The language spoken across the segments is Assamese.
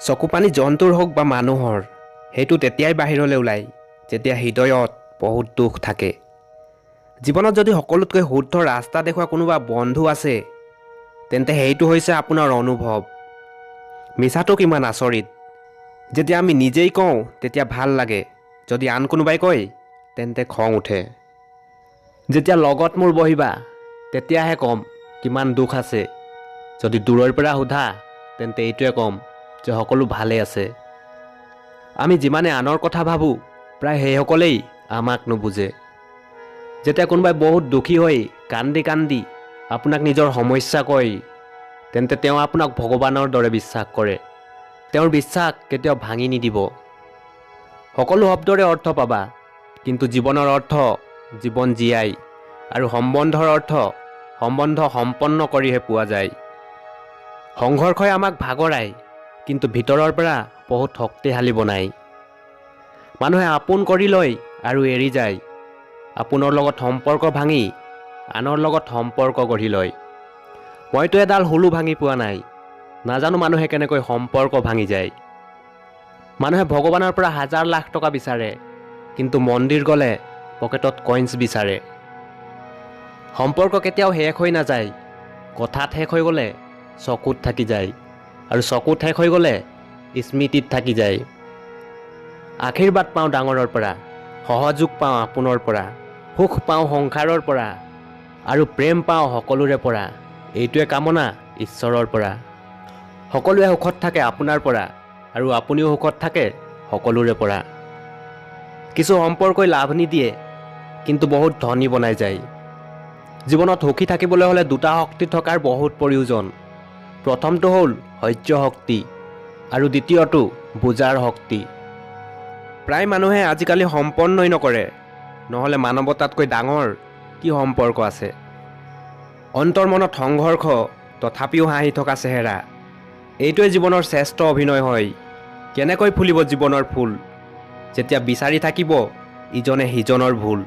চকুপানী জন্তুৰ হওক বা মানুহৰ সেইটো তেতিয়াই বাহিৰলৈ ওলায় যেতিয়া হৃদয়ত বহুত দুখ থাকে। জীৱনত যদি সকলোতকৈ শুদ্ধ ৰাস্তা দেখুওৱা কোনোবা বন্ধু আছে তেন্তে সেইটো হৈছে আপোনাৰ অনুভৱ। মিছাটো কিমান আচৰিত, যেতিয়া আমি নিজেই কওঁ তেতিয়া ভাল লাগে, যদি আন কোনোবাই কয় তেন্তে খং উঠে। যেতিয়া লগত মোৰ বহিবা তেতিয়াহে ক'ম কিমান দুখ আছে, যদি দূৰৰ পৰা সোধা তেন্তে এইটোৱে ক'ম যে সকলো ভালে আছে। আমি যিমানে আনৰ কথা ভাবোঁ প্ৰায় সেইসকলেই আমাক নুবুজে। যেতিয়া কোনোবাই বহুত দুখী হৈ কান্দি কান্দি আপোনাক নিজৰ সমস্যা কয় তেন্তে তেওঁ আপোনাক ভগৱানৰ দৰে বিশ্বাস কৰে। তেওঁৰ বিশ্বাস কেতিয়াও ভাঙি নিদিব। সকলো শব্দৰে অৰ্থ পাবা, কিন্তু জীৱনৰ অৰ্থ জীৱন জীয়াই আৰু সম্বন্ধৰ অৰ্থ সম্বন্ধ সম্পন্ন কৰিহে পোৱা যায়। সংঘৰ্ষই আমাক ভাগৰায় কিন্তু ভিতৰৰ পৰা বহুত শক্তিশালী বনায়। মানুহে আপোন কৰি লয় আৰু এৰি যায়। আপোনৰ লগত সম্পৰ্ক ভাঙি আনৰ লগত সম্পৰ্ক গঢ়ি লয়। মইতো এডাল হুলো ভাঙি পোৱা নাই, নাজানো মানুহে কেনেকৈ সম্পৰ্ক ভাঙি যায়। মানুহে ভগৱানৰ পৰা হাজাৰ লাখ টকা বিচাৰে, কিন্তু মন্দিৰ গ'লে পকেটত কইনছ বিচাৰে। সম্পৰ্ক কেতিয়াও শেষ হৈ নাযায়, কথাত শেষ হৈ গ'লে চকুত থাকি যায়, আৰু চকুত শেষ হৈ গ'লে স্মৃতিত থাকি যায়। আশীৰ্বাদ পাওঁ ডাঙৰৰ পৰা, সহযোগ পাওঁ আপোনৰ পৰা, সুখ পাওঁ সংসাৰৰ পৰা, আৰু প্ৰেম পাওঁ সকলোৰে পৰা। এইটোৱে কামনা ঈশ্বৰৰ পৰা। সকলোৱে সুখত থাকে আপোনাৰ পৰা, আৰু আপুনিও সুখত থাকে সকলোৰে পৰা। কিছু সম্পৰ্কই লাভ নিদিয়ে কিন্তু বহুত ধনী বনাই যায়। জীৱনত সুখী থাকিবলৈ হ'লে দুটা শক্তি থকাৰ বহুত প্ৰয়োজন। প্ৰথমটো হ'ল সহ্য শক্তি আৰু দ্বিতীয়টো বুজাৰ শক্তি। প্ৰায় মানুহে আজিকালি সম্পন্নই নকৰে, নহ'লে মানৱতাতকৈ ডাঙৰ কি সম্পৰ্ক আছে। অন্তৰ্মনত সংঘৰ্ষ তথাপিও হাঁহি থকা চেহেৰা, এইটোৱে জীৱনৰ শ্ৰেষ্ঠ অভিনয় হয়। কেনেকৈ ফুলিব জীৱনৰ ফুল যেতিয়া বিচাৰি থাকিব ইজনে সিজনৰ ভুল।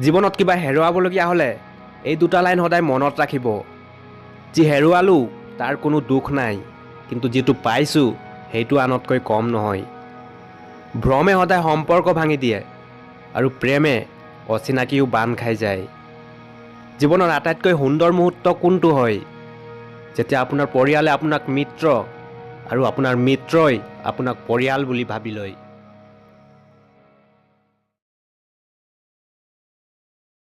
জীৱনত কিবা হেৰুৱাবলগীয়া হ'লে এই দুটা লাইন সদায় মনত ৰাখিব। যি হেৰুৱালোঁ তাৰ কোনো দুখ নাই, কিন্তু যিটো পাইছোঁ সেইটো আনতকৈ কম নহয়। ভ্ৰমে সদায় সম্পৰ্ক ভাঙি দিয়ে, আৰু প্ৰেমে অচিনাকিও বান্ধ খাই যায়। জীৱনৰ আটাইতকৈ সুন্দৰ মুহূৰ্ত কোনটো হয়? যেতিয়া আপোনাৰ পৰিয়ালে আপোনাক মিত্ৰ আৰু আপোনাৰ মিত্ৰই আপোনাক পৰিয়াল বুলি ভাবি লয়।